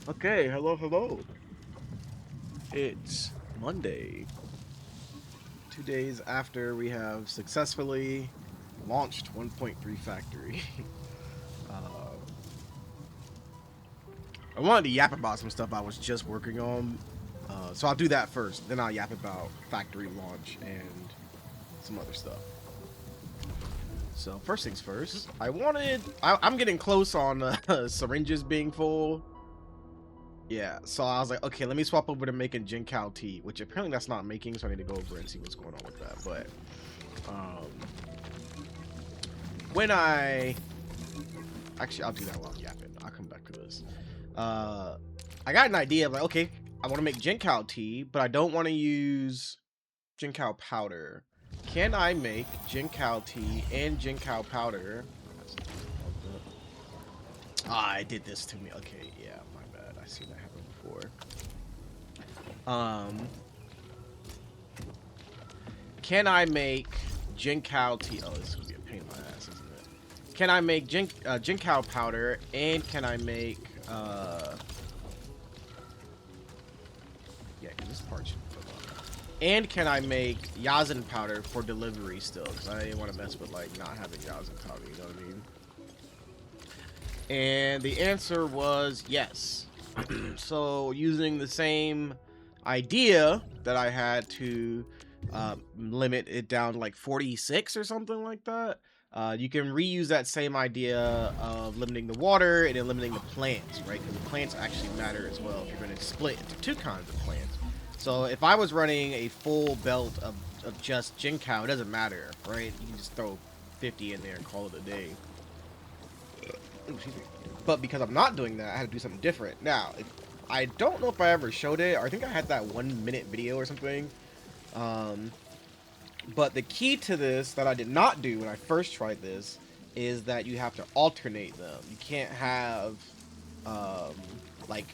Okay, hello, hello. It's Monday, 2 days after we have successfully launched 1.3 Factory. uh, I wanted to yap about some stuff I was just working on, so I'll do that first. Then I'll yap about Factory launch and some other stuff. So first things first, I'm getting close on syringes being full. Yeah, so I was like, okay, let me swap over to making jincao tea, which apparently that's not making, so I need to go over and see what's going on with that. But um, when I actually, I'll do that while I'm yapping. I'll come back to this. Uh, I got an idea of like, okay, I want to make jincao tea, but I don't want to use jincao powder. Can I make jincao tea and jincao powder? Ah, I did this to me. Okay, yeah, my bad. I seen that happen before. Um, Can I make jincao tea? Oh, this is gonna be a pain in my ass, isn't it? Can I make jincao powder, and can I make yeah, because this part should come up. And can I make yazhen powder for delivery still? Because I didn't want to mess with like not having yazhen powder. You know what I mean? And the answer was yes. So using the same idea that I had to limit it down to like 46 or something like that, you can reuse that same idea of limiting the water and then limiting the plants, right? Because the plants actually matter as well if you're going to split into two kinds of plants. So if I was running a full belt of just jincao, it doesn't matter, right? You can just throw 50 in there and call it a day. Excuse me. But because I'm not doing that, I had to do something different. Now, I don't know if I ever showed it, or I think I had that 1 minute video or something. Um, but the key to this that I did not do when I first tried this is that you have to alternate them. You can't have um, like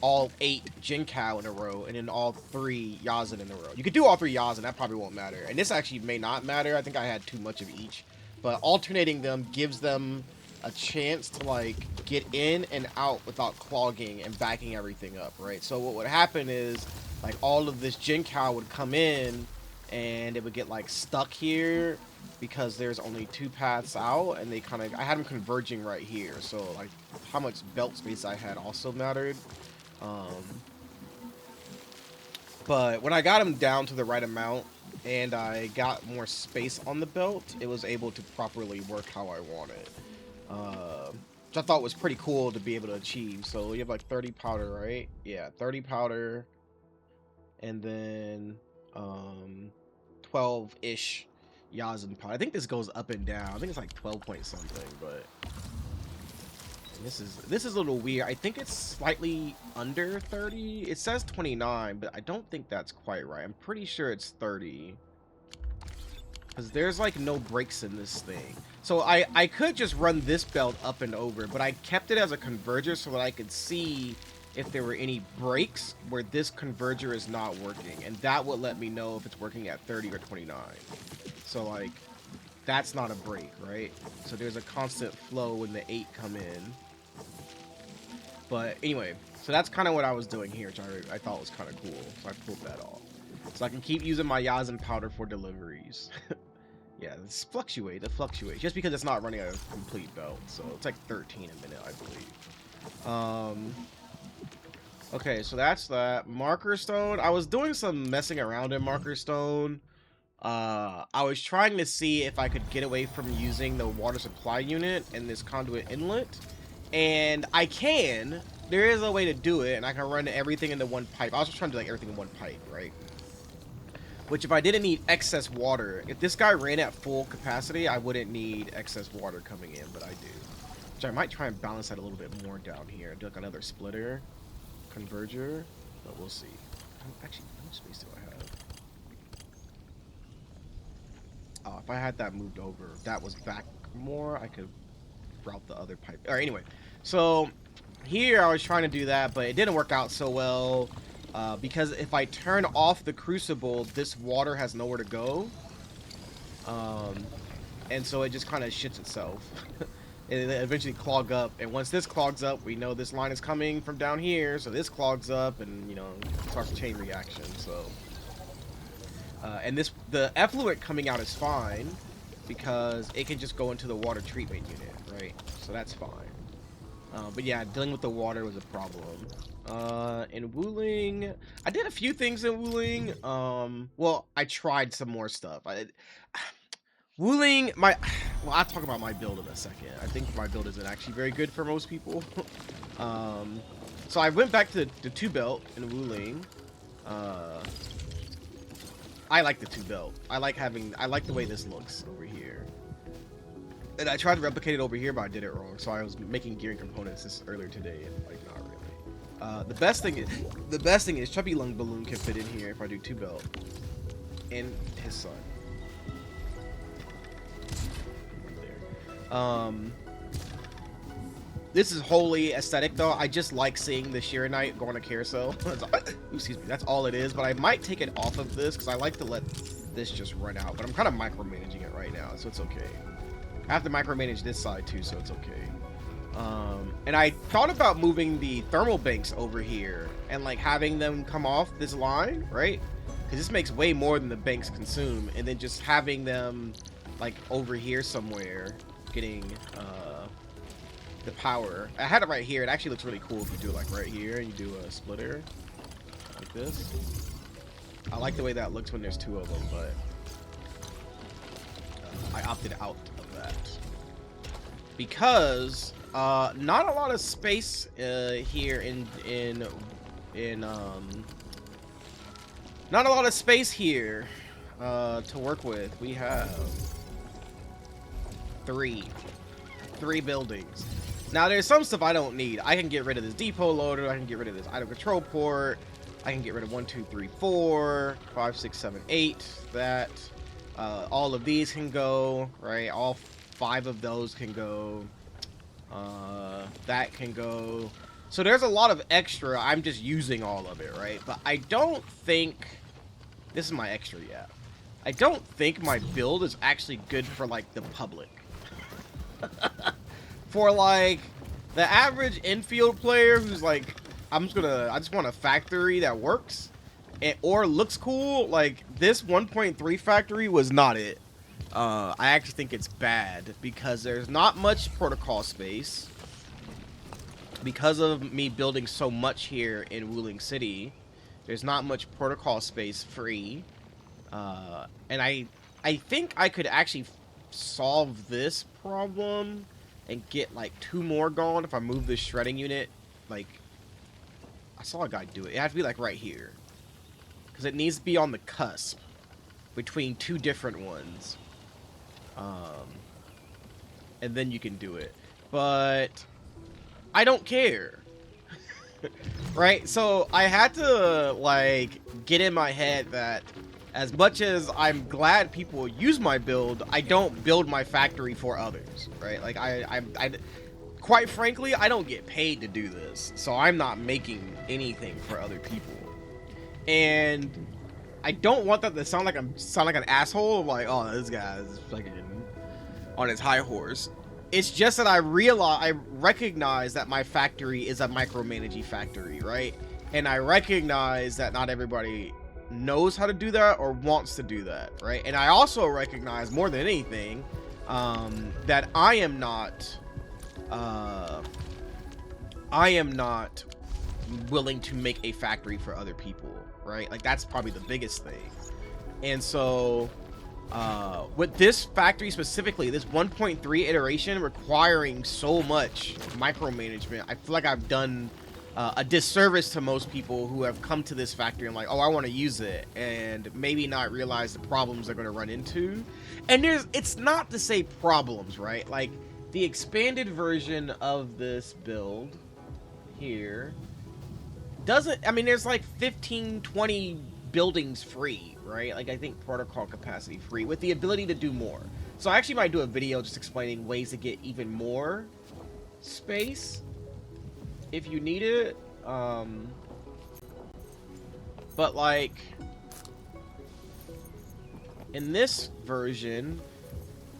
all 8 jincao in a row and then all 3 yazhen in a row. You could do all 3 yazhen, that probably won't matter. And this actually may not matter. I think I had too much of each. But alternating them gives them a chance to like get in and out without clogging and backing everything up, right? So what would happen is like all of this jincao would come in and it would get like stuck here because there's only 2 paths out, and they kind of, I had them converging right here, so like how much belt space I had also mattered. um, but when I got them down to the right amount and I got more space on the belt, it was able to properly work how I wanted, which I thought was pretty cool to be able to achieve. So you have like 30 powder, right? Yeah, 30 powder, and then 12-ish yazhen powder. I think this goes up and down. I think it's like 12 point something, but this is a little weird. I think it's slightly under 30. It says 29, but I don't think that's quite right. I'm pretty sure it's 30. Because there's like no breaks in this thing. So I could just run this belt up and over, but I kept it as a converger so that I could see if there were any breaks where this converger is not working. And that would let me know if it's working at 30 or 29. So like, that's not a break, right? So there's a constant flow when the 8 come in. But anyway, so that's kind of what I was doing here, which I thought was kind of cool. So I pulled that off. So I can keep using my yazhen powder for deliveries. Yeah, it fluctuates. Just because it's not running a complete belt. So it's like 13 a minute, I believe. Okay, so that's that. Marker Stone. I was doing some messing around in Marker Stone. I was trying to see if I could get away from using the water supply unit and this conduit inlet. And I can. There is a way to do it, and I can run everything into one pipe. I was just trying to do like everything in one pipe, right? Which if I didn't need excess water, if this guy ran at full capacity, I wouldn't need excess water coming in, but I do. Which I might try and balance that a little bit more down here. Do like another splitter, converger, but we'll see. Actually, how much space do I have? Oh, if I had that moved over, if that was back more, I could route the other pipe. All right, anyway. So here I was trying to do that, but it didn't work out so well. Because if I turn off the crucible, this water has nowhere to go. And so it just kind of shits itself. and then eventually clog up. And once this clogs up, we know this line is coming from down here, so this clogs up, and you know, starts a chain reaction. So, and the effluent coming out is fine because it can just go into the water treatment unit, right? So that's fine. But yeah, dealing with the water was a problem. In Wuling, I did a few things in Wuling. Well, I tried some more stuff. Wuling, well, I'll talk about my build in a second. I think my build isn't actually very good for most people. So I went back to the 2-belt in Wuling. I like the 2-belt. I like the way this looks over here. And I tried to replicate it over here, but I did it wrong. So I was making gearing components earlier today, and like not really. The best thing is Chubby Lung Balloon can fit in here if I do 2-belt, and his son. Right there. This is wholly aesthetic though. I just like seeing the Shiranite go on a carousel. Excuse me. That's all it is. But I might take it off of this because I like to let this just run out. But I'm kind of micromanaging it right now, so it's okay. I have to micromanage this side too, so it's okay. And I thought about moving the thermal banks over here and like having them come off this line, right? Because this makes way more than the banks consume, and then just having them like over here somewhere getting the power. I had it right here. It actually looks really cool if you do it like right here and you do a splitter like this. I like the way that looks when there's 2 of them, but I opted out of that because not a lot of space here not a lot of space here to work with. We have three buildings. Now there's some stuff I don't need. I can get rid of this depot loader. I can get rid of this item control port. I can get rid of 1, 2, 3, 4, 5, 6, 7, 8. That all of these can go, right? All 5 of those can go. That can go. So there's a lot of extra. I'm just using all of it, right? But I don't think this is my extra yet. I don't think my build is actually good for like the public. For like the average infield player who's like, I just want a factory that works or looks cool. Like this 1.3 factory was not it. I actually think it's bad because there's not much protocol space because of me building so much here in Wuling City. There's not much protocol space free, and I think I could actually solve this problem and get like 2 more going if I move this shredding unit. Like I saw a guy do it. It has to be like right here because it needs to be on the cusp between 2 different ones, and then you can do it. But I don't care. Right? So I had to like get in my head that as much as I'm glad people use my build, I don't build my factory for others, right? Like I quite frankly, I don't get paid to do this, so I'm not making anything for other people. And I don't want that to sound like an asshole, like, oh, this guy's fucking on his high horse. It's just that I recognize that my factory is a micromanaging factory, right? And I recognize that not everybody knows how to do that or wants to do that, right? And I also recognize more than anything that I am not willing to make a factory for other people, right? Like that's probably the biggest thing. And so with this factory specifically, this 1.3 iteration requiring so much micromanagement, I feel like I've done a disservice to most people who have come to this factory and like, oh, I want to use it, and maybe not realize the problems they're going to run into. And it's not to say problems, right? Like the expanded version of this build here doesn't, I mean, there's like 15, 20 buildings free, right? Like I think protocol capacity free with the ability to do more. So I actually might do a video just explaining ways to get even more space if you need it. But like in this version,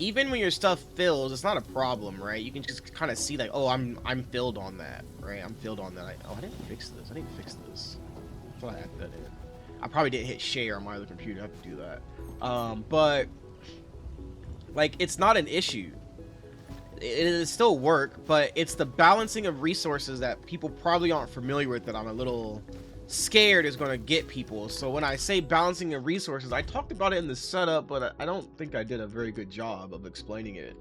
even when your stuff fills, it's not a problem, right? You can just kind of see like, oh, I'm filled on that, right? I'm filled on that. Oh, I didn't fix this. I didn't fix this. I thought I had that in. I probably didn't hit share on my other computer. I have to do that. But like, it's not an issue. It still work, but it's the balancing of resources that people probably aren't familiar with that I'm a little scared is going to get people. So when I say balancing of resources, I talked about it in the setup, but I don't think I did a very good job of explaining it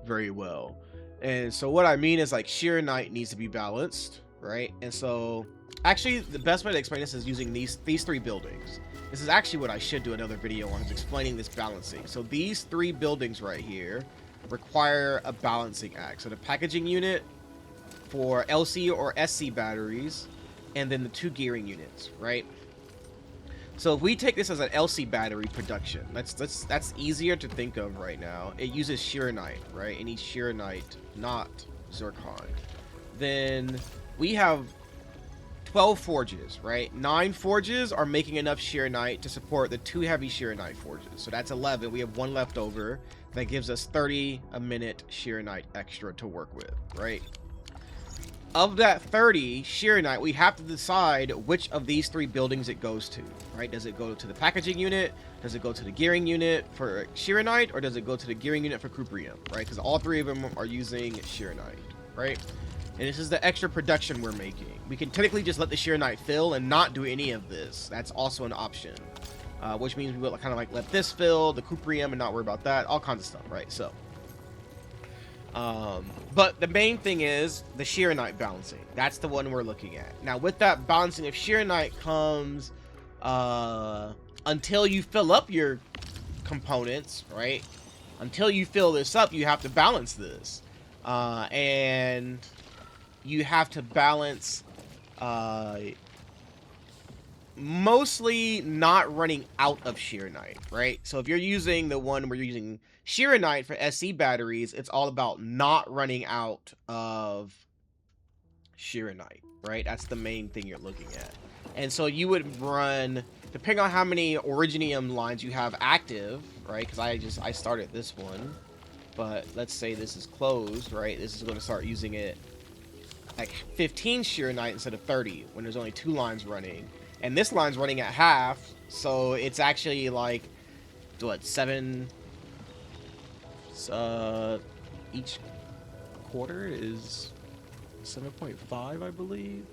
very well. And so what I mean is, like, sheer night needs to be balanced, right? And so actually the best way to explain this is using these three buildings. This is actually what I should do another video on, is explaining this balancing. So these three buildings right here require a balancing act. So the packaging unit for LC or SC batteries, and then the 2 gearing units, right? So if we take this as an LC battery production, that's easier to think of right now. It uses shearonite, right? It needs shearonite, not zircon. Then we have 12 forges, right? 9 forges are making enough shearonite to support the 2 heavy shearonite forges. So that's 11. We have 1 left over. That gives us 30 a minute shearonite extra to work with, right? Of that 30 shearonite, we have to decide which of these 3 buildings it goes to, right? Does it go to the packaging unit? Does it go to the gearing unit for shearonite? Or does it go to the gearing unit for cuprium, right? Because all 3 of them are using shearonite, right? And this is the extra production we're making. We can technically just let the shearonite fill and not do any of this. That's also an option. Which means we will kind of like let this fill, the cuprium, and not worry about that. All kinds of stuff, right? So, but the main thing is the shearonite balancing. That's the one we're looking at. Now, with that balancing of shearonite comes, until you fill up your components, right? Until you fill this up, you have to balance this. And you have to balance, mostly not running out of shearonite, right? So if you're using the one where you're using shearonite for SC batteries, it's all about not running out of shearonite, right? That's the main thing you're looking at. And so you would run, depending on how many originium lines you have active, right? Because I started this one, but let's say this is closed, right? This is going to start using it like 15 shearonite instead of 30 when there's only 2 lines running. And this line's running at half, so it's actually like, what, 7... each quarter is 7.5, I believe.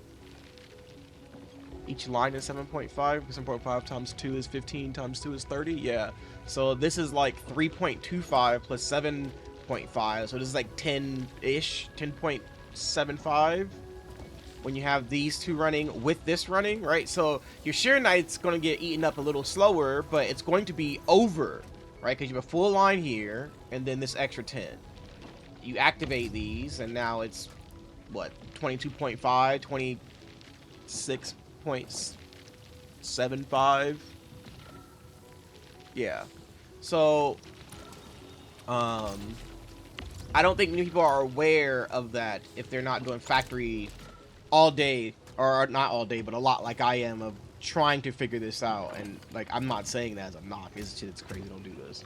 Each line is 7.5. 7.5 times 2 is 15, times 2 is 30. Yeah. So this is like 3.25 plus 7.5. So this is like 10-ish, 10.75. When you have these 2 running with this running, right? So your shearonite's going to get eaten up a little slower, but it's going to be over, right? Because you have a full line here, and then this extra 10. You activate these, and now it's, what, 22.5, 26.75? Yeah. So, I don't think many people are aware of that if they're not doing factory all day, or not all day, but a lot like I am, of trying to figure this out. And like, I'm not saying that as a knock, it's crazy, don't do this.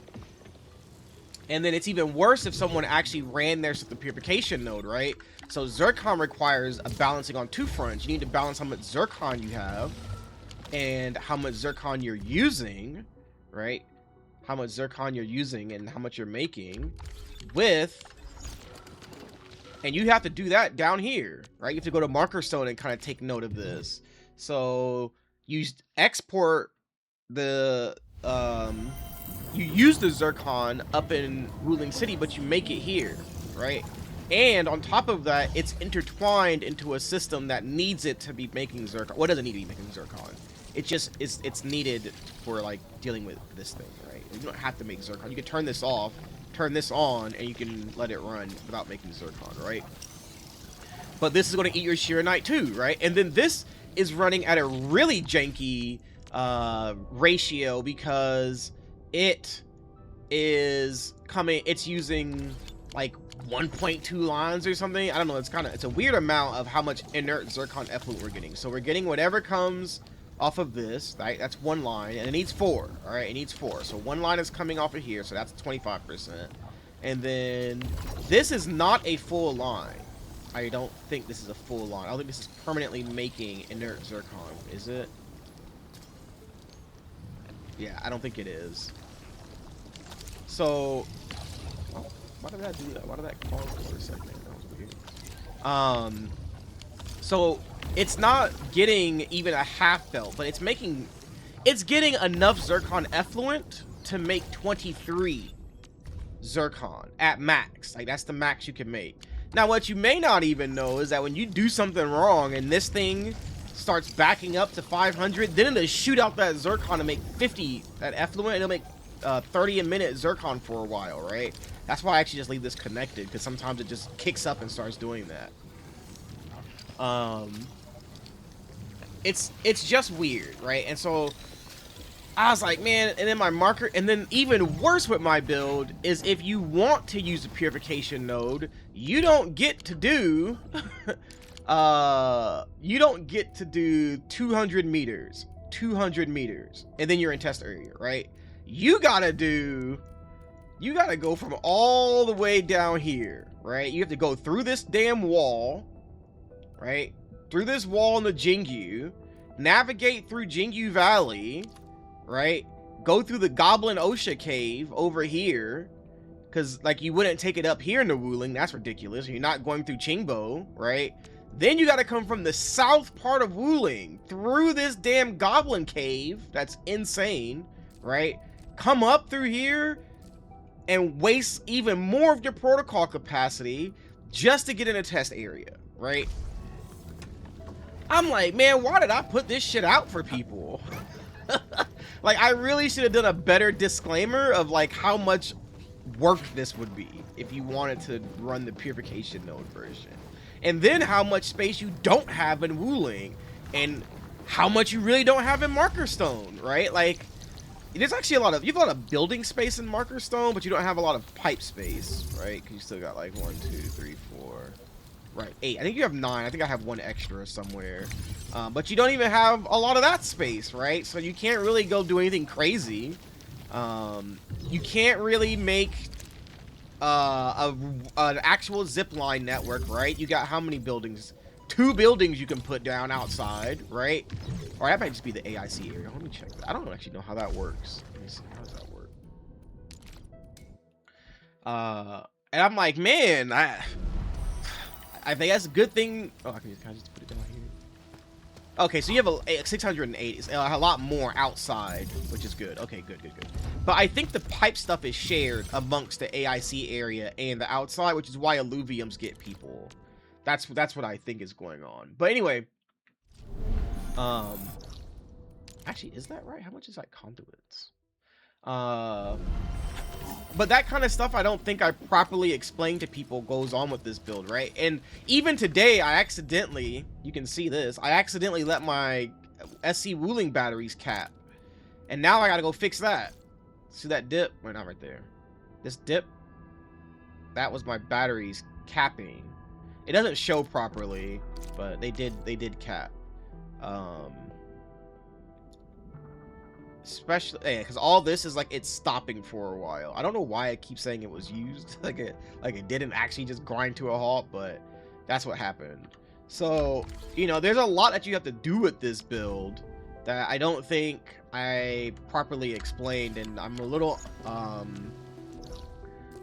And then it's even worse if someone actually ran theirs with the purification node, right? So zircon requires a balancing on 2 fronts. You need to balance how much zircon you have and how much zircon you're using, right? How much zircon you're using and how much you're making with. And you have to do that down here, right? You have to go to marker stone and kind of take note of this. So you export the, you use the zircon up in Ruling City, but you make it here, right? And on top of that, it's intertwined into a system that needs it to be making zircon. Well, it doesn't need to be making zircon. It just is, it's needed for like dealing with this thing, right? You don't have to make zircon. You can turn this off, turn this on, and you can let it run without making zircon, right? But this is going to eat your shearonite too, right? And then this is running at a really janky ratio because it is coming, it's using like 1.2 lines or something. I don't know, it's a weird amount of how much inert zircon effluent we're getting. So we're getting whatever comes off of this, right? That's 1 line, and it needs 4. All right, it needs 4. So 1 line is coming off of here, so that's 25%. And then this is not a full line. I don't think this is a full line. I don't think this is permanently making inert zircon, is it? Yeah, I don't think it is. So, oh, why did that do that? Why did that call for a second? That was weird. So it's not getting even a half belt, but it's getting enough zircon effluent to make 23 zircon at max. Like, that's the max you can make. Now, what you may not even know is that when you do something wrong and this thing starts backing up to 500, then it'll shoot out that zircon to make 50, that effluent, and it'll make 30 a minute zircon for a while, right? That's why I actually just leave this connected, because sometimes it just kicks up and starts doing that. It's just weird, right? And so I was like, man, and then my marker, and then even worse with my build is if you want to use a purification node, you don't get to do 200 meters, and then you're in test area, right? You gotta go from all the way down here, right? You have to go through this damn wall, right? Through this wall in the Jingyu, navigate through Jingyu Valley, right? Go through the Goblin Osha cave over here, because like you wouldn't take it up here in the Wuling. That's ridiculous. You're not going through Qingbo, right? Then you got to come from the south part of Wuling through this damn Goblin cave. That's insane, right? Come up through here and waste even more of your protocol capacity just to get in a test area, right? I'm like, man, why did I put this shit out for people? Like, I really should have done a better disclaimer of like how much work this would be if you wanted to run the purification node version, and then how much space you don't have in Wuling, and how much you really don't have in Marker Stone, right? Like, there's actually you have a lot of building space in Marker Stone, but you don't have a lot of pipe space, right? Because you still got like 1, 2, 3, 4, right, 8. I think you have 9. I think I have 1 extra somewhere. But you don't even have a lot of that space, right? So you can't really go do anything crazy. You can't really make an actual zip line network, right? You got how many buildings? 2 buildings you can put down outside, right? Or that might just be the AIC area. Let me check that. I don't actually know how that works. Let me see. How does that work? And I'm like, man, I think that's a good thing. Oh, can I just put it down here? Okay, so you have a 680. It's a lot more outside, which is good. Okay, good. But I think the pipe stuff is shared amongst the AIC area and the outside, which is why alluviums get people. That's what I think is going on. But anyway, actually, is that right? How much is that conduits? But that kind of stuff I don't think I properly explained to people goes on with this build, right? And even today, I accidentally, you can see this, I accidentally let my SC Wuling batteries cap. And now I gotta go fix that. See that dip? Wait, not right there. This dip, that was my batteries capping. It doesn't show properly, but they did cap. Especially, yeah, because all this is like it's stopping for a while. I don't know why I keep saying it was used, like it didn't actually just grind to a halt, but that's what happened. So, you know, there's a lot that you have to do with this build that I don't think I properly explained, and I'm a little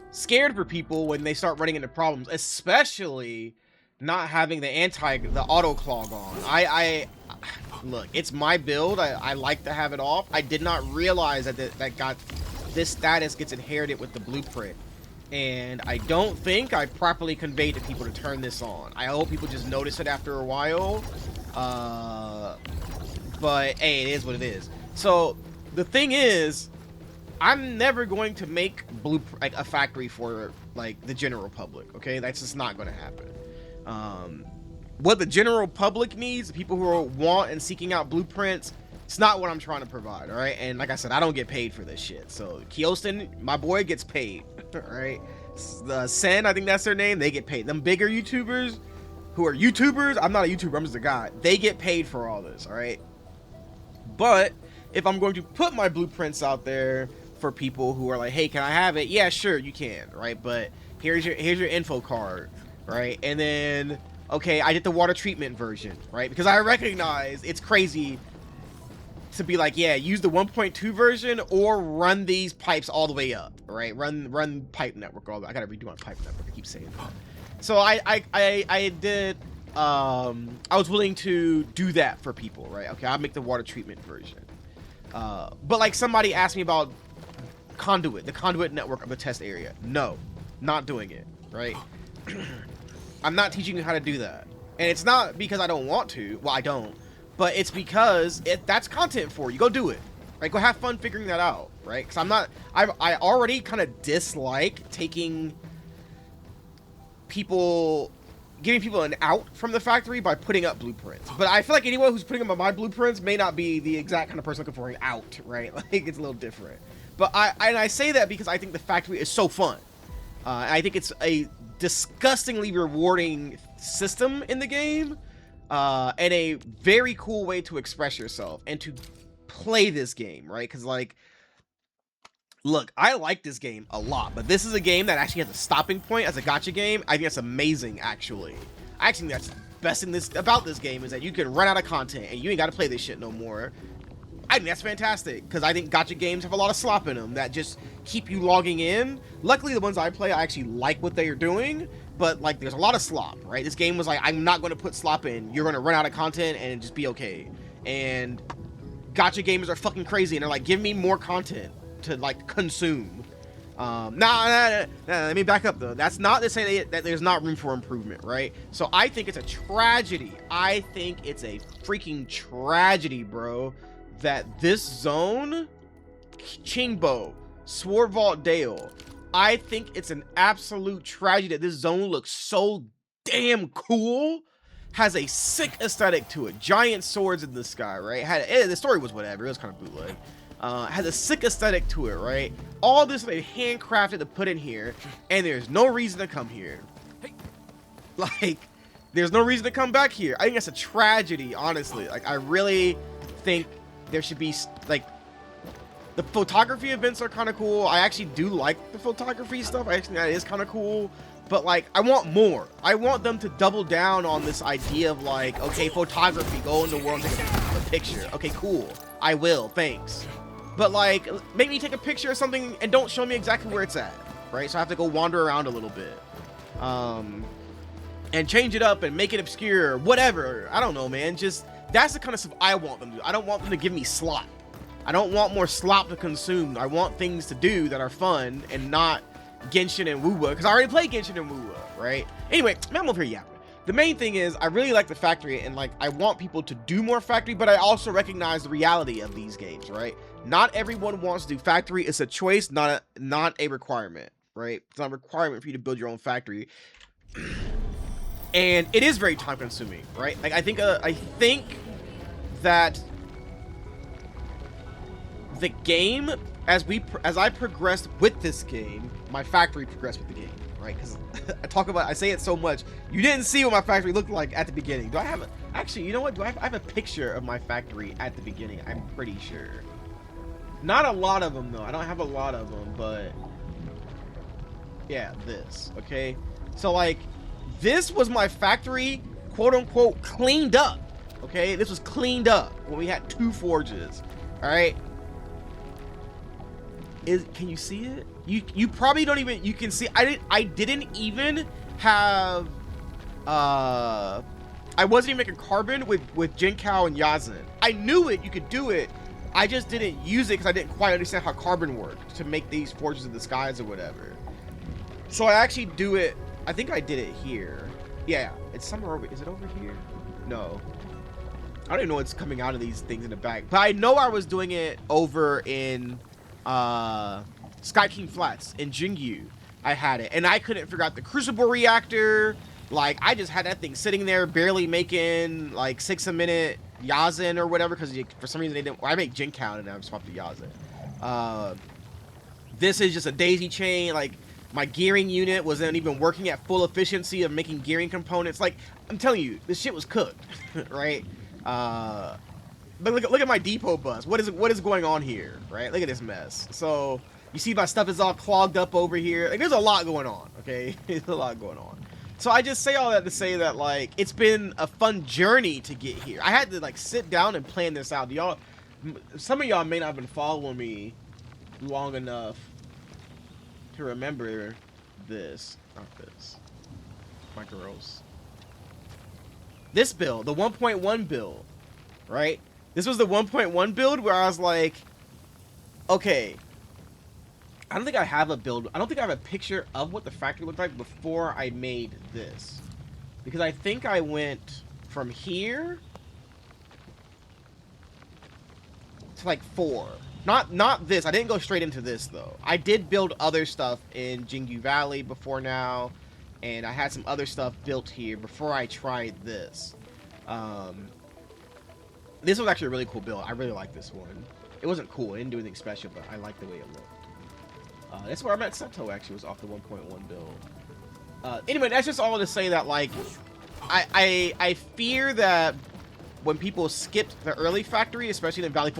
scared for people when they start running into problems, especially not having the auto clog on. Look, it's my build. I like to have it off. I did not realize that this status gets inherited with the blueprint, and I don't think I properly conveyed to people to turn this on. I hope people just notice it after a while. But hey, it is what it is. So the thing is, I'm never going to make a factory for like the general public. Okay, that's just not going to happen. What the general public needs, the people who want and seeking out blueprints, it's not what I'm trying to provide, all right? And like I said, I don't get paid for this shit. So Kioston, my boy, gets paid, all right? The Sen, I think that's their name, they get paid. Them bigger YouTubers who are YouTubers, I'm not a YouTuber, I'm just a guy. They get paid for all this, all right? But if I'm going to put my blueprints out there, for people who are like, hey, can I have it? Yeah, sure, you can, right? But here's your info card, right? And then, okay, I did the water treatment version, right? Because I recognize it's crazy to be like, yeah, use the 1.2 version or run these pipes all the way up, right? Run pipe network all the way. I gotta redo my pipe network. I keep saying that. So I did. I was willing to do that for people, right? Okay, I'll make the water treatment version. But like somebody asked me about conduit, the conduit network of the test area. No, not doing it, right? I'm not teaching you how to do that. And it's not because I don't want to. Well, I don't. But it's because that's content for you. Go do it. Right? Go have fun figuring that out, right? Because I already kind of dislike taking people, giving people an out from the factory by putting up blueprints. But I feel like anyone who's putting up my blueprints may not be the exact kind of person looking for an out, right? Like, it's a little different. But I say that because I think the factory is so fun. I think it's a disgustingly rewarding system in the game, and a very cool way to express yourself and to play this game, right? Because, like, look, I like this game a lot, but this is a game that actually has a stopping point as a gacha game. I think that's amazing, actually. I actually think that's the best thing about this game is that you can run out of content and you ain't got to play this shit no more. I think that's fantastic, because I think gacha games have a lot of slop in them that just keep you logging in. Luckily, the ones I play, I actually like what they are doing, but like there's a lot of slop, right? This game was like, I'm not going to put slop in. You're going to run out of content and just be okay. And gacha gamers are fucking crazy, and they're like, give me more content to like consume. Nah, let me back up though. That's not to say that there's not room for improvement, right? So I think it's a tragedy. I think it's a freaking tragedy, bro, that this zone, Chingbo, Swarvault Dale, I think it's an absolute tragedy that this zone looks so damn cool, has a sick aesthetic to it, giant swords in the sky, right? The story was whatever, it was kind of bootleg. Has a sick aesthetic to it, right? All this they handcrafted to put in here, and there's no reason to come here. Like, there's no reason to come back here. I think that's a tragedy, honestly. Like, I really think there should be, like, the photography events are kind of cool. I actually do like the photography stuff. I actually think that is kind of cool. But, like, I want more. I want them to double down on this idea of, like, okay, photography, go in the world and take a picture. Okay, cool. I will, thanks. But, like, make me take a picture of something and don't show me exactly where it's at, right? So I have to go wander around a little bit. And change it up and make it obscure, whatever. I don't know, man. Just, that's the kind of stuff I want them to do. I don't want them to give me slop. I don't want more slop to consume. I want things to do that are fun and not Genshin and Wuwa, because I already played Genshin and Wuwa, right? Anyway, I'm over here yapping. The main thing is, I really like the factory, and like, I want people to do more factory, but I also recognize the reality of these games, right? Not everyone wants to do factory. It's a choice, not a requirement, right? It's not a requirement for you to build your own factory. And it is very time consuming, right? Like, I think that the game, as I progressed with this game, my factory progressed with the game, right? Because I say it so much. You didn't see what my factory looked like at the beginning. Do I have actually, you know what? I have a picture of my factory at the beginning. I'm pretty sure. Not a lot of them though. I don't have a lot of them, but yeah, this, okay? So like, this was my factory, quote unquote, cleaned up, okay? This was cleaned up when we had 2 forges, all right? Can you see it? You probably don't even, you can see, I didn't even have, I wasn't even making carbon with jincao and yazhen. I knew it, you could do it. I just didn't use it because I didn't quite understand how carbon worked to make these forges in the skies or whatever. So I actually do it, I think I did it here. Yeah, it's somewhere over, is it over here? No. I don't even know what's coming out of these things in the back. But I know I was doing it over in Sky King Flats in Jingyu. I had it, and I couldn't figure out the crucible reactor. Like, I just had that thing sitting there barely making like 6 a minute yazhen or whatever, because for some reason they didn't. Well, I make jincao and I'm swapped to yazhen. This is just a daisy chain. Like, my gearing unit wasn't even working at full efficiency of making gearing components. Like, I'm telling you, this shit was cooked, right? look at my depot bus. What is going on here, right? Look at this mess. So you see my stuff is all clogged up over here. Like, there's a lot going on, okay? There's a lot going on. So I just say all that to say that, like, it's been a fun journey to get here. I had to, like, sit down and plan this out. Y'all, some of y'all may not have been following me long enough to remember this. Not this. My girls. This build, the 1.1 build, right? This was the 1.1 build where I was like, okay, I don't think I have a build. I don't think I have a picture of what the factory looked like before I made this. Because I think I went from here to like 4. Not this. I didn't go straight into this though. I did build other stuff in Jingu Valley before now. And I had some other stuff built here before I tried this. This was actually a really cool build. I really like this one. It wasn't cool. It didn't do anything special, but I liked the way it looked. That's where I met Seto, actually, was off the 1.1 build. Anyway, that's just all to say that, like, I fear that when people skipped the early factory, especially in Valley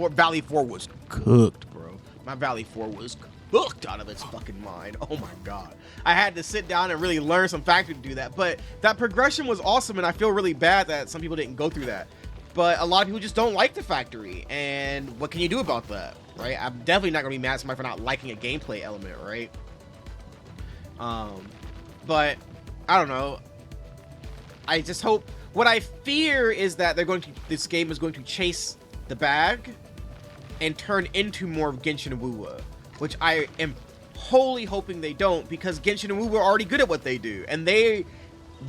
4 was cooked, bro. My Valley 4 was cooked out of its fucking mind. Oh my god. I had to sit down and really learn some factory to do that. But that progression was awesome, and I feel really bad that some people didn't go through that. But a lot of people just don't like the factory, and what can you do about that, right? I'm definitely not gonna be mad at somebody for not liking a gameplay element, right? But I don't know. I just hope. What I fear is that this game is going to chase the bag and turn into more of Genshin and Wuwa, which I am wholly hoping they don't, because Genshin and Wuwa are already good at what they do, and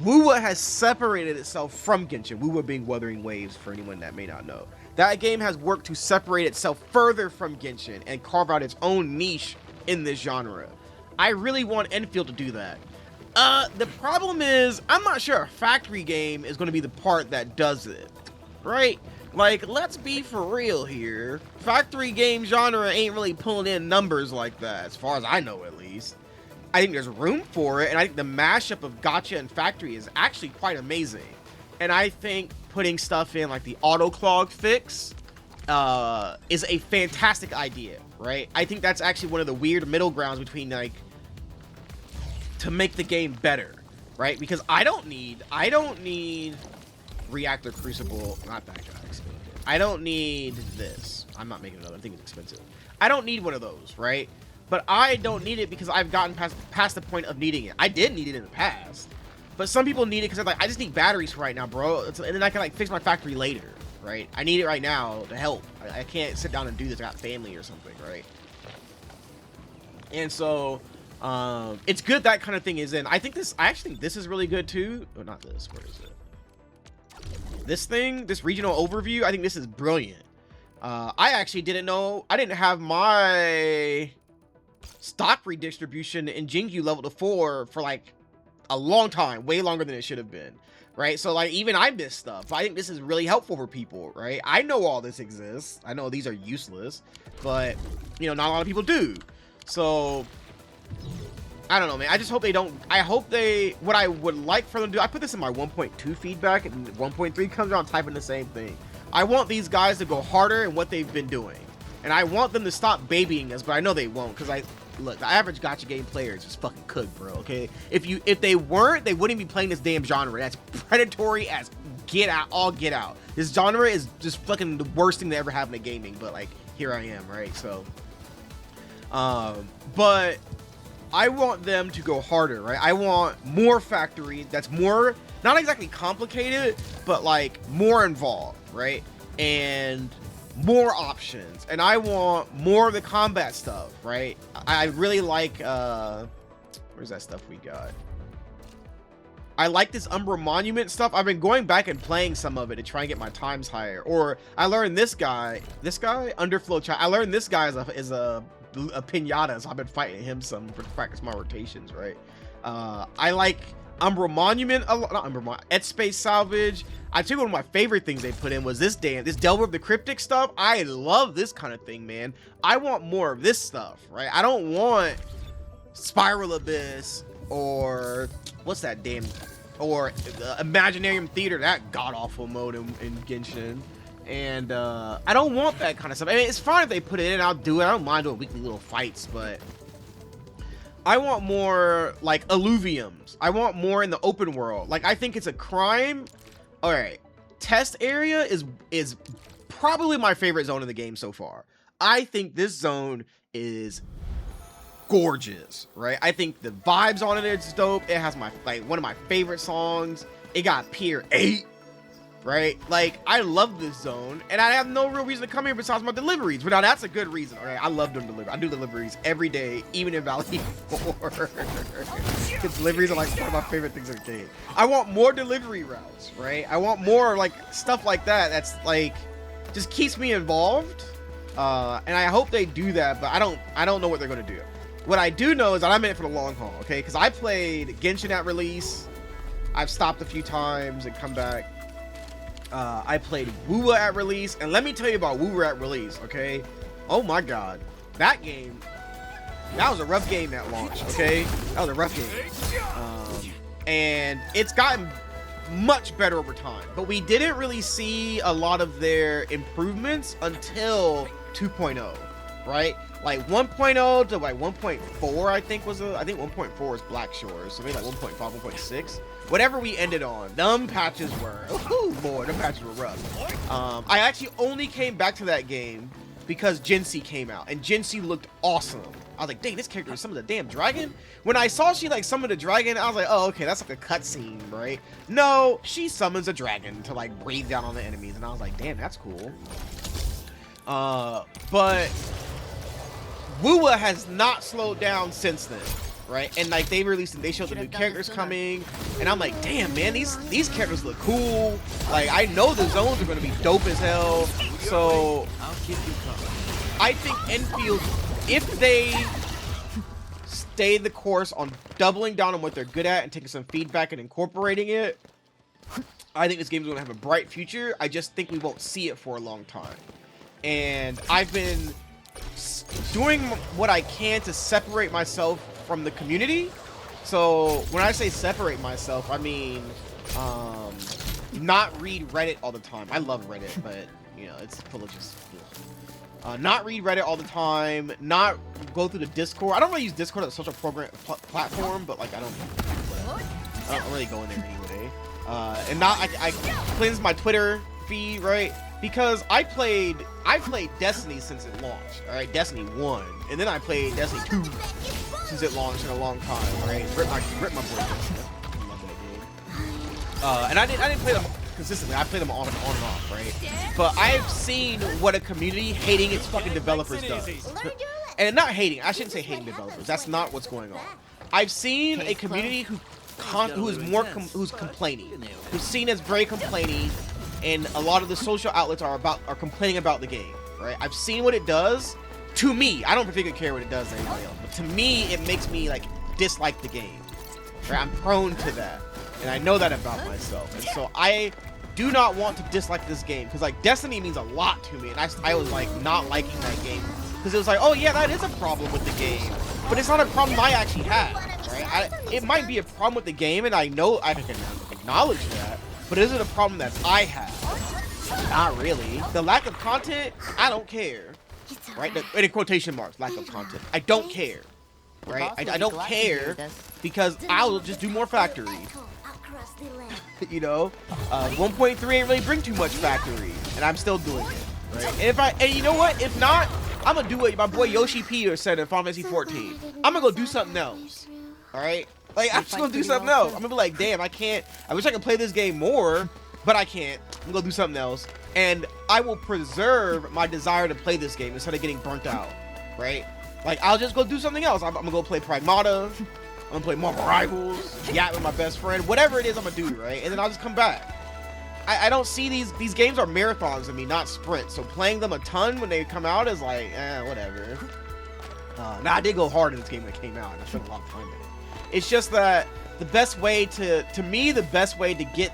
Wuwa has separated itself from Genshin. Wuwa being Wuthering Waves, for anyone that may not know. That game has worked to separate itself further from Genshin and carve out its own niche in this genre. I really want Enfield to do that. The problem is, I'm not sure a factory game is going to be the part that does it, right? Like, let's be for real here. Factory game genre ain't really pulling in numbers like that, as far as I know at least. I think there's room for it, and I think the mashup of gacha and factory is actually quite amazing. And I think putting stuff in like the auto clog fix is a fantastic idea, right? I think that's actually one of the weird middle grounds between, like, to make the game better, right? Because I don't need Reactor Crucible, not that guy. I don't need this. I'm not making another. I think it's expensive. I don't need one of those, right? But I don't need it because I've gotten past the point of needing it. I did need it in the past, but some people need it because they're like, I just need batteries for right now, bro. And then I can, like, fix my factory later, right? I need it right now to help. I can't sit down and do this. I got family or something, right? And so it's good that kind of thing is in. I actually think this is really good too. Oh, not this. Where is it? This regional overview, I think this is brilliant. I actually didn't know. I didn't have my stock redistribution in Jingu level to 4 for like a long time, way longer than it should have been, right? So, like, even I missed stuff. I think this is really helpful for people, right? I know all this exists. I know these are useless, but, you know, not a lot of people do. So I don't know, man. I just hope they don't. I hope what I would like for them to do, I put this in my 1.2 feedback, and 1.3 comes around typing the same thing. I want these guys to go harder in what they've been doing, and I want them to stop babying us, but I know they won't, because look, the average gacha game player is just fucking cooked, bro, okay? If they weren't, they wouldn't be playing this damn genre. That's predatory as get out. This genre is just fucking the worst thing to ever happen to gaming, but, like, here I am, right? So, but I want them to go harder, right? I want more factory that's more, not exactly complicated, but, like, more involved, right? And more options. And I want more of the combat stuff, right? I really like, where's that stuff we got? I like this Umbra Monument stuff. I've been going back and playing some of it to try and get my times higher. Or I learned this guy, Underflow Chat. I learned this guy is a pinata, so I've been fighting him some to practice my rotations, right? I like Umbra Monument, not Umbra Monument, Ed Space Salvage. I think one of my favorite things they put in was this Delver of the Cryptic stuff. I love this kind of thing, man. I want more of this stuff, right? I don't want Spiral Abyss or what's that damn, or Imaginarium Theater, that god-awful mode in Genshin. And I don't want that kind of stuff. I mean, it's fine if they put it in, I'll do it. I don't mind doing weekly little fights, but I want more like alluviums. I want more in the open world. Like, I think it's a crime. All right, test area is probably my favorite zone in the game so far. I think this zone is gorgeous, right? I think the vibes on it is dope. It has my one of my favorite songs. It got Pier 8. Right? Like, I love this zone, and I have no real reason to come here besides my deliveries. But now that's a good reason. All right, I love doing deliveries. I do deliveries every day, even in Valley 4. Because deliveries are like one of my favorite things in the game. I want more delivery routes, right? I want more like stuff like that. That's like just keeps me involved. And I hope they do that, but I don't know what they're gonna do. What I do know is that I'm in it for the long haul, okay? Because I played Genshin at release. I've stopped a few times and come back. I played Wuwa at release, and let me tell you about Wuwa at release, okay? Oh my god, that game, that was a rough game at launch, okay? That was a rough game. And it's gotten much better over time, but we didn't really see a lot of their improvements until 2.0, right? Like 1.0 to like 1.4, I think 1.4 is Black Shores, so maybe like 1.5, 1.6. Whatever we ended on, them patches were, oh boy, them patches were rough. I actually only came back to that game because Jincao came out, and Jincao looked awesome. I was like, dang, this character is some of the damn dragon. When I saw she like summoned a dragon, I was like, oh, okay, that's like a cutscene, right? No, she summons a dragon to like breathe down on the enemies, and I was like, damn, that's cool. But Wuwa has not slowed down since then. Right, and like they showed the new characters coming, and I'm like, damn man, these characters look cool. Like, I know the zones are gonna be dope as hell. So I think Enfield, if they stay the course on doubling down on what they're good at and taking some feedback and incorporating it, I think this game is gonna have a bright future. I just think we won't see it for a long time. And I've been doing what I can to separate myself from the community. So when I say separate myself, I mean not read Reddit all the time. I love Reddit, but you know, it's full of just not read Reddit all the time, not go through the Discord. I don't really use Discord as a social platform, but like I don't really go in there anyway. And not I cleanse my Twitter feed, right? Because I played Destiny since it launched, all right? Destiny 1, and then I played Destiny 2 since it launched in a long time, right? Rip my boy. I love that game. And I didn't play them consistently. I played them on and off, right? But I've seen what a community hating its fucking developers does. And not hating. I shouldn't say hating developers. That's not what's going on. I've seen a community who's complaining, who's seen as very complaining. And a lot of the social outlets are complaining about the game, right? I've seen what it does. To me, I don't particularly care what it does to anybody else, but to me, it makes me like dislike the game, right? I'm prone to that, and I know that about myself, and so I do not want to dislike this game because like Destiny means a lot to me, and I was like not liking that game because it was like, oh yeah, that is a problem with the game, but it's not a problem I actually have, right? It might be a problem with the game, and I know I can acknowledge that. But is it a problem that I have? Not really. The lack of content, I don't care. Right? In quotation marks, lack of content. I don't care. Right? I don't care because I'll just do more factory. You know? 1.3 ain't really bring too much factory. And I'm still doing it. Right? And you know what? If not, I'm gonna do what my boy Yoshi P said in Final Fantasy 14. I'm gonna go do something else. Alright? Like, I'm just gonna do something else. I'm gonna be like, damn, I wish I could play this game more, but I can't. I'm gonna do something else. And I will preserve my desire to play this game instead of getting burnt out, right? Like, I'll just go do something else. I'm gonna go play Pragmata. I'm gonna play Marvel Rivals, Yat with my best friend, whatever it is I'm gonna do, right? And then I'll just come back. I don't see these games are marathons to me, not sprints. So playing them a ton when they come out is like, whatever. Now, I did go hard in this game when it came out, and I spent a lot of time in it. It's just that the best way to get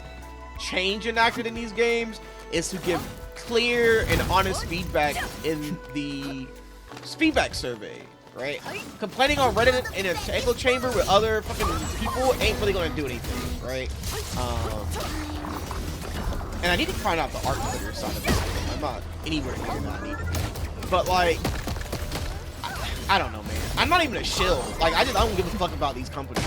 change enacted in these games is to give clear and honest feedback in the feedback survey, right? Complaining on Reddit in an echo chamber with other fucking people ain't really gonna do anything, right? And I need to find out the art Twitter side of this. not anywhere near that I need to be. But like, I don't know, man. I'm not even a shill. Like, I don't give a fuck about these companies.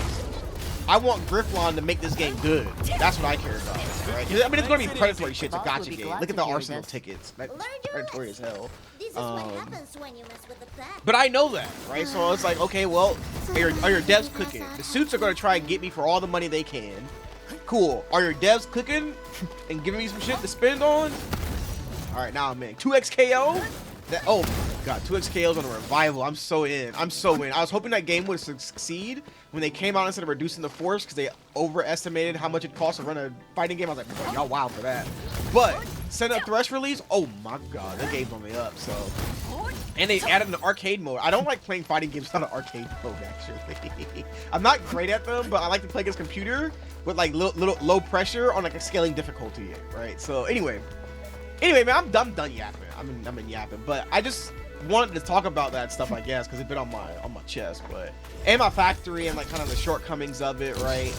I want Grifflon to make this game good. That's what I care about, right? I mean, it's gonna be predatory shit. It's a gotcha game. Look at the arsenal tickets. That's predatory as hell. But I know that, right? So it's like, okay, well, are your devs cooking? The suits are gonna try and get me for all the money they can. Cool. Are your devs cooking and giving me some shit to spend on? All right, now I'm in. 2x KO? Oh my god, 2x KO's on a revival. I'm so in. I'm so in. I was hoping that game would succeed when they came out instead of reducing the force because they overestimated how much it costs to run a fighting game. I was like, boy, y'all wild for that. But setting up Thresh release, oh my god, that game's on the up. So, and they added an arcade mode. I don't like playing fighting games without an arcade mode, actually. I'm not great at them, but I like to play against computer with like little low pressure on like a scaling difficulty, right? So anyway, man, I'm done yapping. I'm in yapping, but I just wanted to talk about that stuff, I guess, because it's been on my chest, but and my factory and like kind of the shortcomings of it, right?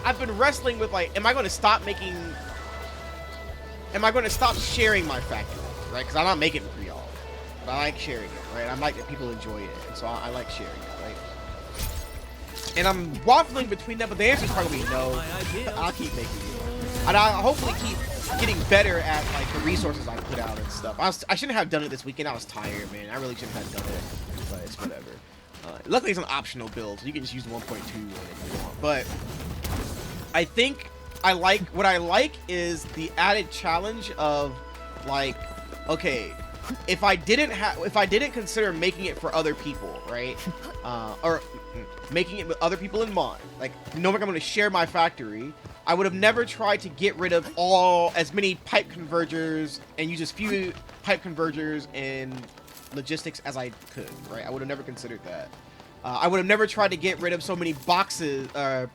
I've been wrestling with like, am I going to stop sharing my factory, right? Because I'm not making it for y'all, but I like sharing it, right? I like that people enjoy it, and so I like sharing it, right? And I'm waffling between them, but the answer is probably no. I'll keep making it, and I'll hopefully keep getting better at like the resources I put out and stuff. I shouldn't have done it this weekend. I was tired, man. I really shouldn't have done it, but it's whatever. Luckily, it's an optional build, so you can just use 1.2 if you want. But I think what I like is the added challenge of like, okay, if I didn't consider making it for other people, right, or making it with other people in mind, like knowing I'm going to share my factory, I would have never tried to get rid of as many pipe convergers and use as few pipe convergers and logistics as I could, right? I would have never considered that. I would have never tried to get rid of so many boxes, belt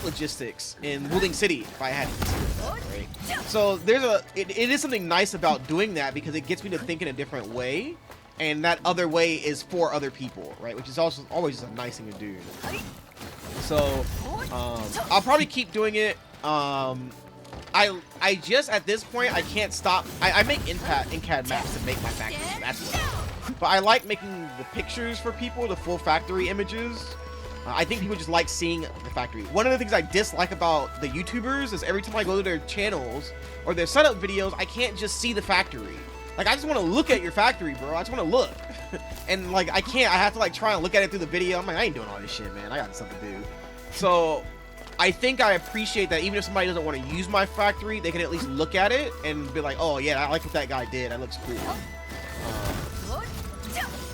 logistics in Wooling City if I had considered that, right? So it is something nice about doing that because it gets me to think in a different way, and that other way is for other people, right? Which is also always a nice thing to do. So I'll probably keep doing it. I just at this point I can't stop. I make in-CAD maps to make my factory. So that's what. But I like making the pictures for people, the full factory images. I think people just like seeing the factory. One of the things I dislike about the YouTubers is every time I go to their channels or their setup videos, I can't just see the factory. Like, I just want to look at your factory, bro. I just want to look. And, like, I can't. I have to, like, try and look at it through the video. I'm like, I ain't doing all this shit, man. I got stuff to do. So, I think I appreciate that even if somebody doesn't want to use my factory, they can at least look at it and be like, oh, yeah, I like what that guy did. That looks cool.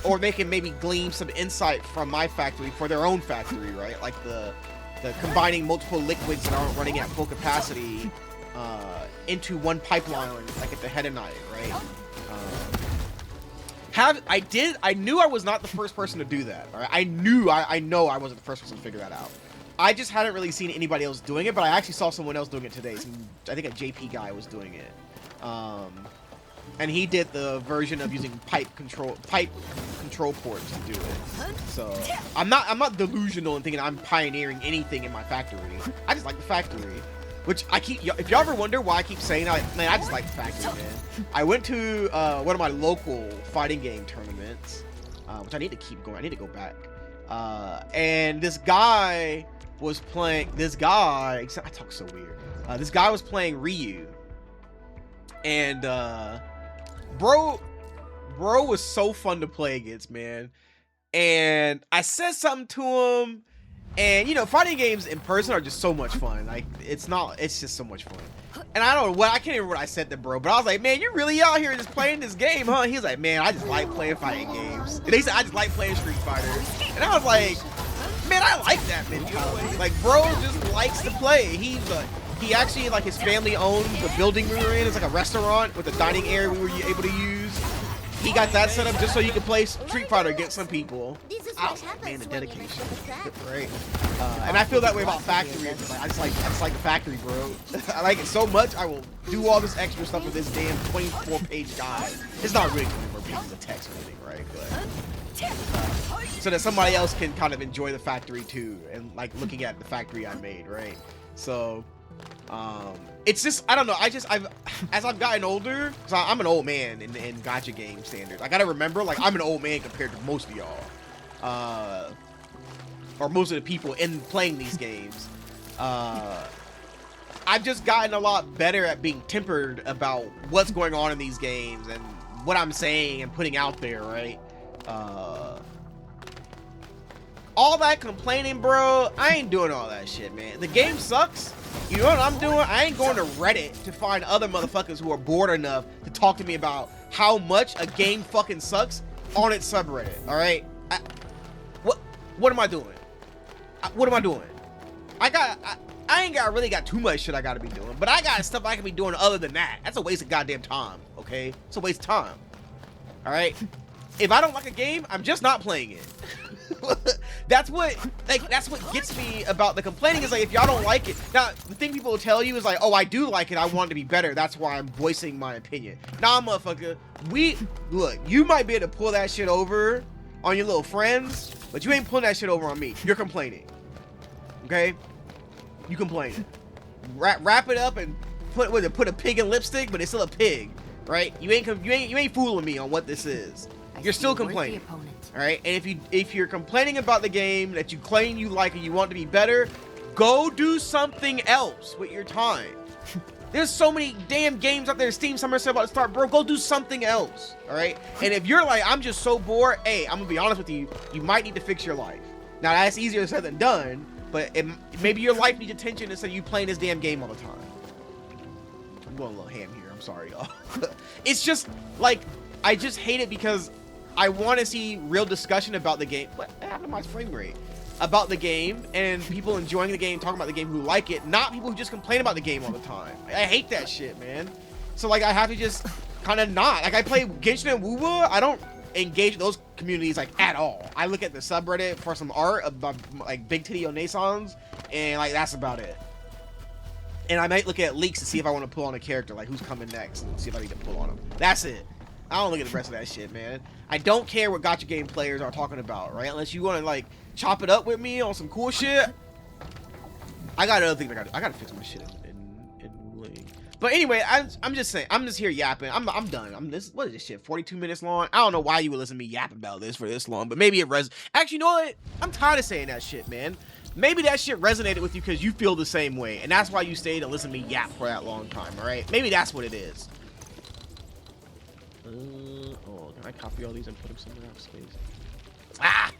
Or they can maybe glean some insight from my factory for their own factory, right? Like the combining multiple liquids that aren't running at full capacity into one pipeline, like at the head of night, right? I knew I was not the first person to do that. Right? I know I wasn't the first person to figure that out. I just hadn't really seen anybody else doing it, but I actually saw someone else doing it today. I think a JP guy was doing it. And he did the version of using pipe control ports to do it. So I'm not delusional and thinking I'm pioneering anything in my factory. I just like the factory, which if y'all ever wonder why I keep saying I just like the factory, man. I went to one of my local fighting game tournaments, which I need to keep going. I need to go back. And this guy was playing. I talk so weird. This guy was playing Ryu, and bro was so fun to play against, man. And I said something to him, and you know, fighting games in person are just so much fun. Like, it's just so much fun. And I don't know I can't remember what I said to bro, but I was like, man, you really out here just playing this game, huh? He was like, man, I just like playing fighting games. And he said, I just like playing Street Fighter. And I was like, man, I like that mentality. Like, bro just likes to play. He actually, like, his family owned the building we were in. It's like a restaurant with a dining area we were able to use. He got that set up just so you could play Street Fighter against some people. I was like, man, the dedication, right? And I feel that way about factories. Like, I just like the factory, bro. I like it so much. I will do all this extra stuff with this damn 24-page guide. It's not really 24 pages of text or anything, right? But so that somebody else can kind of enjoy the factory too, and like looking at the factory I made, right? So it's just, I don't know, as I've gotten older, because I'm an old man in gacha game standards, I gotta remember, like, I'm an old man compared to most of y'all, or most of the people in playing these games. I've just gotten a lot better at being tempered about what's going on in these games and what I'm saying and putting out there, right? All that complaining, bro, I ain't doing all that shit, man. The game sucks. You know what I'm doing? I ain't going to Reddit to find other motherfuckers who are bored enough to talk to me about how much a game fucking sucks on its subreddit, all right? What am I doing? What am I doing? I ain't really got too much shit I gotta be doing, but I got stuff I can be doing other than that. That's a waste of goddamn time, okay? It's a waste of time, all right? If I don't like a game, I'm just not playing it. That's what gets me about the complaining, is like, if y'all don't like it. Now, the thing people will tell you is like, oh, I do like it, I want it to be better, that's why I'm voicing my opinion. Nah, motherfucker, look, you might be able to pull that shit over on your little friends, but you ain't pulling that shit over on me. You're complaining, okay? You complaining. Wrap it up and put a pig in lipstick, but it's still a pig, right? You ain't fooling me on what this is. You're still complaining, all right? And if you're complaining about the game that you claim you like and you want to be better, go do something else with your time. There's so many damn games out there. Steam Summer Sale about to start, bro. Go do something else, all right? And if you're like, I'm just so bored, hey, I'm gonna be honest with you, you might need to fix your life. Now, that's easier said than done, but maybe your life needs attention instead of you playing this damn game all the time. I'm going a little ham here. I'm sorry, y'all. It's just, like, I just hate it because I want to see real discussion about the game. What happened to my frame rate? About the game, and people enjoying the game, talking about the game who like it, not people who just complain about the game all the time. I hate that shit, man. So, like, I have to just kind of not. Like, I play Genshin and Wuwa. I don't engage those communities, like, at all. I look at the subreddit for some art of, like, big titty onesans, and, like, that's about it. And I might look at leaks to see if I want to pull on a character, like, who's coming next, and see if I need to pull on them. That's it. I don't look at the rest of that shit, man. I don't care what gacha game players are talking about, right? Unless you want to, like, chop it up with me on some cool shit. I got other things I gotta fix my shit in League. But anyway, I'm just saying, I'm just here yapping. I'm done. What is this shit? 42 minutes long? I don't know why you would listen to me yap about this for this long, but maybe it actually, you know what? I'm tired of saying that shit, man. Maybe that shit resonated with you because you feel the same way, and that's why you stayed and listened to me yap for that long time, all right? Maybe that's what it is. Oh, can I copy all these and put them somewhere else, please? Ah!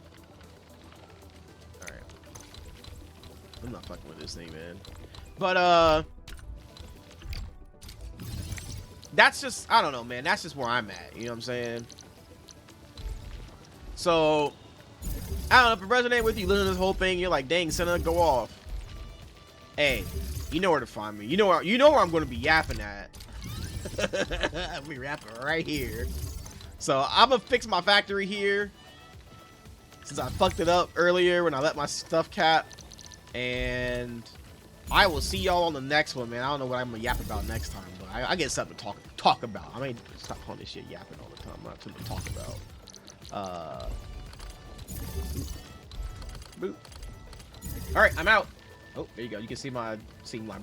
Alright. I'm not fucking with this thing, man. But, that's just, I don't know, man. That's just where I'm at. You know what I'm saying? So, I don't know, if it resonates with you, listen to this whole thing, you're like, dang, Senna, go off. Hey, you know where to find me. You know where I'm going to be yapping at. I'll be rapping right here. So I'm gonna fix my factory here, since I fucked it up earlier when I let my stuff cap, and I will see y'all on the next one, man. I don't know what I'm gonna yap about next time, but I get something to talk about. I mean, stop calling this shit yapping all the time. I'm not something to talk about. Boop. All right, I'm out. Oh, there you go. You can see my Steam library.